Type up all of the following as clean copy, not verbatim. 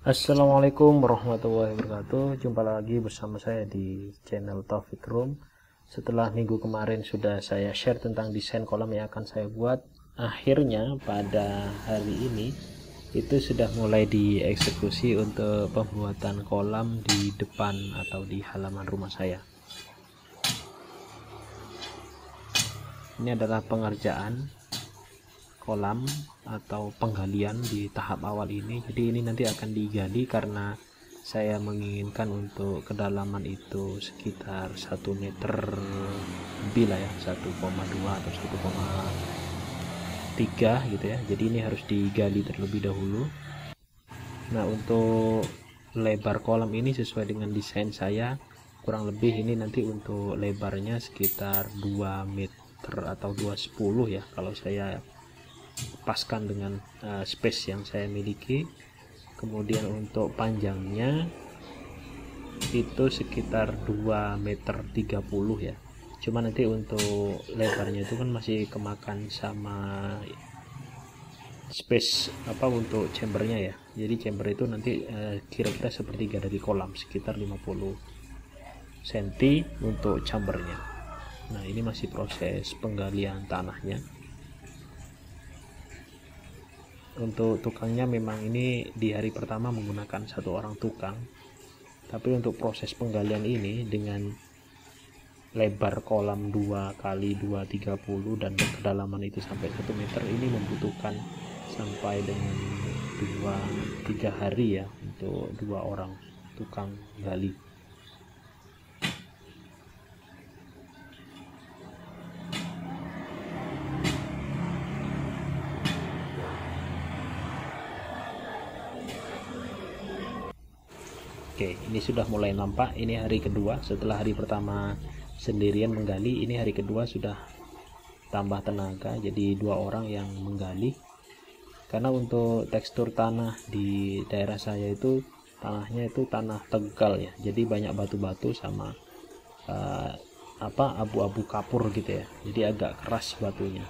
Assalamualaikum warahmatullahi wabarakatuh. Jumpa lagi bersama saya di channel Taufik Room. Setelah minggu kemarin sudah saya share tentang desain kolam yang akan saya buat, akhirnya pada hari ini itu sudah mulai dieksekusi untuk pembuatan kolam di depan atau di halaman rumah saya. Ini adalah pengerjaan kolam atau penggalian di tahap awal ini. Jadi ini nanti akan digali karena saya menginginkan untuk kedalaman itu sekitar 1 meter lebih lah ya, 1,2 atau 1,3 gitu ya. Jadi ini harus digali terlebih dahulu. Nah, untuk lebar kolam ini sesuai dengan desain saya, kurang lebih ini nanti untuk lebarnya sekitar 2 meter atau 2,10 ya, kalau saya paskan dengan space yang saya miliki. Kemudian untuk panjangnya itu sekitar 2,30 meter ya. Cuma nanti untuk lebarnya itu kan masih kemakan sama space untuk chambernya ya. Jadi chamber itu nanti kira-kira sepertiga dari kolam, sekitar 50 cm untuk chambernya. Nah, ini masih proses penggalian tanahnya. Untuk tukangnya memang ini di hari pertama menggunakan 1 orang tukang, tapi untuk proses penggalian ini dengan lebar kolam 2 kali 2,30 dan kedalaman itu sampai 1 meter, ini membutuhkan sampai dengan 2-3 hari ya untuk 2 orang tukang gali. Oke, ini sudah mulai nampak. Ini hari kedua setelah hari pertama sendirian menggali. Ini hari kedua sudah tambah tenaga, jadi 2 orang yang menggali. Karena untuk tekstur tanah di daerah saya itu tanahnya itu tanah Tegal ya, jadi banyak batu-batu sama abu-abu kapur gitu ya, jadi agak keras batunya.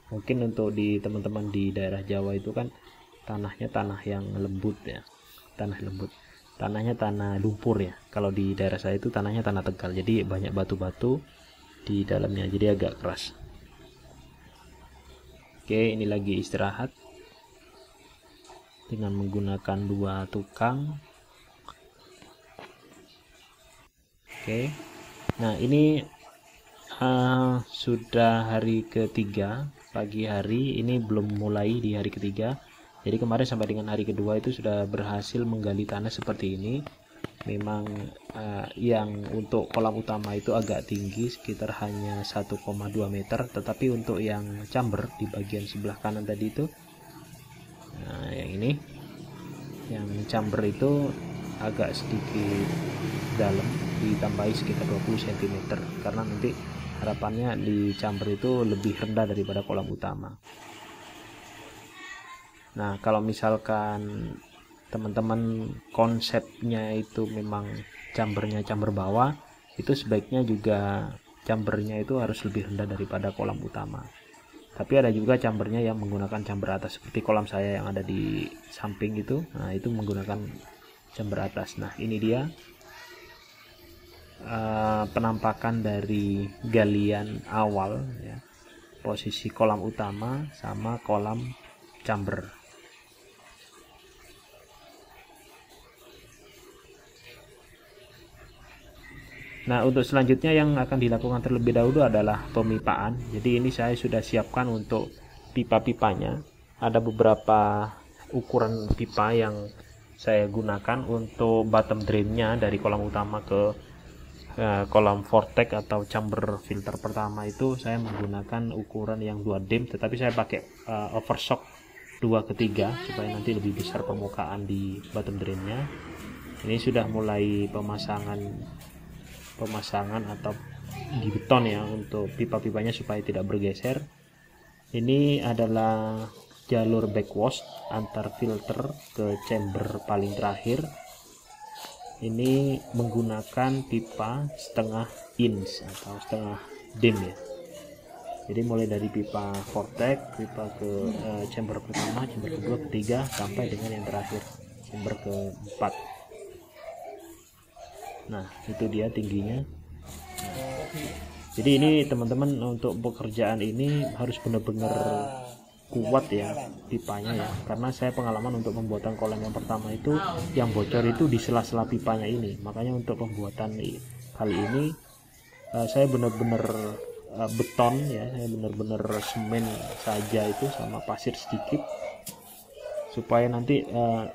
Mungkin untuk di teman-teman di daerah Jawa itu kan tanahnya tanah yang lembut ya, tanahnya tanah lumpur ya. Kalau di daerah saya itu tanahnya tanah Tegal, jadi banyak batu-batu di dalamnya, jadi agak keras. Oke, ini lagi istirahat dengan menggunakan 2 tukang. Oke, nah ini sudah hari ketiga, pagi hari ini belum mulai di hari ketiga. Jadi kemarin sampai dengan hari kedua itu sudah berhasil menggali tanah seperti ini. Memang yang untuk kolam utama itu agak tinggi, sekitar hanya 1,2 meter, tetapi untuk yang chamber di bagian sebelah kanan tadi itu, nah yang ini, yang chamber itu agak sedikit dalam, ditambahi sekitar 20 cm karena nanti harapannya di chamber itu lebih rendah daripada kolam utama. Nah, kalau misalkan teman-teman konsepnya itu memang chambernya chamber bawah, itu sebaiknya juga chambernya itu harus lebih rendah daripada kolam utama. Tapi ada juga chambernya yang menggunakan chamber atas, seperti kolam saya yang ada di samping itu. Nah, itu menggunakan chamber atas. Nah, ini dia penampakan dari galian awal ya, posisi kolam utama sama kolam chamber. Nah, untuk selanjutnya yang akan dilakukan terlebih dahulu adalah pemipaan. Jadi ini saya sudah siapkan untuk pipa-pipanya. Ada beberapa ukuran pipa yang saya gunakan untuk bottom drainnya dari kolam utama ke kolam vortex atau chamber filter pertama. Itu saya menggunakan ukuran yang 2 dim, tetapi saya pakai overshock 2/3 supaya nanti lebih besar permukaan di bottom drainnya. Ini sudah mulai pemasangan atau di beton ya untuk pipa-pipanya supaya tidak bergeser. Ini adalah jalur backwash antar filter ke chamber paling terakhir. Ini menggunakan pipa setengah inch atau setengah dim ya. Jadi mulai dari pipa vortex, pipa ke chamber pertama, chamber kedua, ketiga, sampai dengan yang terakhir chamber keempat. Nah itu dia tingginya. Jadi ini teman-teman, untuk pekerjaan ini harus benar-benar kuat ya pipanya ya, karena saya pengalaman untuk pembuatan kolam yang pertama itu yang bocor itu di sela-sela pipanya ini. Makanya untuk pembuatan kali ini saya benar-benar beton ya, saya benar-benar semen saja itu sama pasir sedikit, supaya nanti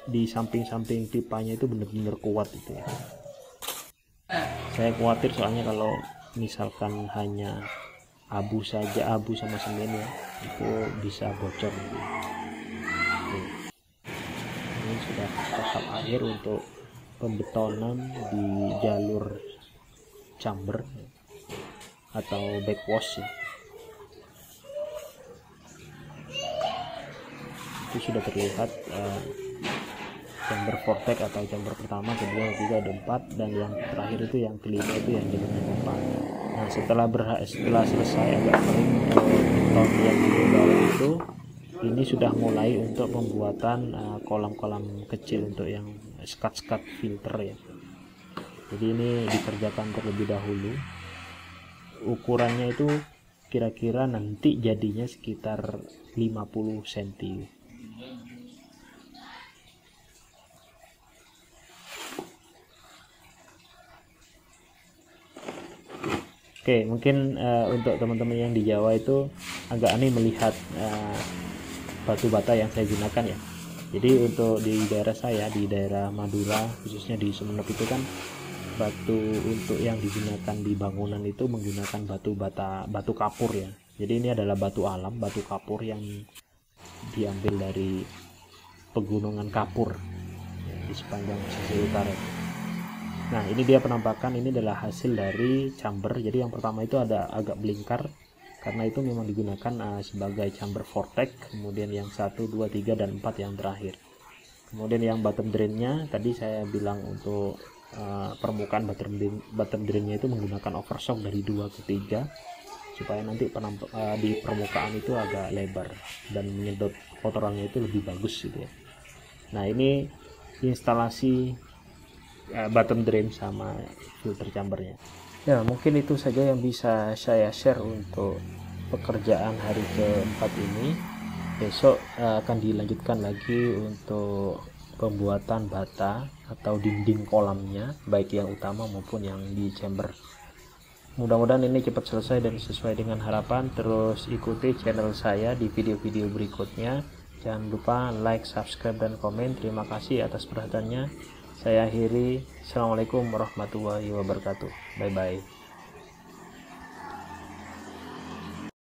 di samping-samping pipanya itu benar-benar kuat itu ya. Saya khawatir soalnya kalau misalkan hanya abu saja, abu sama semen ya, itu bisa bocor. Ini sudah tahap akhir untuk pembetonan di jalur chamber atau backwash ya. Itu sudah terlihat chamber vortex atau chamber pertama, kedua, ketiga, ada 4, dan yang terakhir itu yang kelima itu yang dengan pompa. Nah setelah selesai agak kering beton yang di bawah itu, ini sudah mulai untuk pembuatan kolam-kolam kecil untuk yang skat-skat filter ya. Jadi ini dikerjakan terlebih dahulu. Ukurannya itu kira-kira nanti jadinya sekitar 50 cm. Oke, mungkin untuk teman-teman yang di Jawa itu agak aneh melihat batu bata yang saya gunakan ya. Jadi untuk di daerah saya, di daerah Madura, khususnya di Sumeneb itu kan, batu untuk yang digunakan di bangunan itu menggunakan batu kapur ya. Jadi ini adalah batu alam, batu kapur yang diambil dari pegunungan kapur ya, di sepanjang pesisir utara. Nah ini dia penampakan, ini adalah hasil dari chamber. Jadi yang pertama itu ada agak melingkar, karena itu memang digunakan sebagai chamber vortex. Kemudian yang 1, 2, 3, dan 4 yang terakhir. Kemudian yang bottom drainnya tadi saya bilang untuk permukaan bottom drainnya itu menggunakan overshock dari 2 ke 3, supaya nanti di permukaan itu agak lebar dan menyedot kotorannya itu lebih bagus gitu ya. Nah ini instalasi bottom drain sama filter chambernya. Ya mungkin itu saja yang bisa saya share untuk pekerjaan hari keempat ini. Besok akan dilanjutkan lagi untuk pembuatan bata atau dinding kolamnya, baik yang utama maupun yang di chamber. Mudah-mudahan ini cepat selesai dan sesuai dengan harapan. Terus ikuti channel saya di video-video berikutnya. Jangan lupa like, subscribe, dan komen. Terima kasih atas perhatiannya. Saya akhiri. Assalamualaikum warahmatullahi wabarakatuh. Bye bye.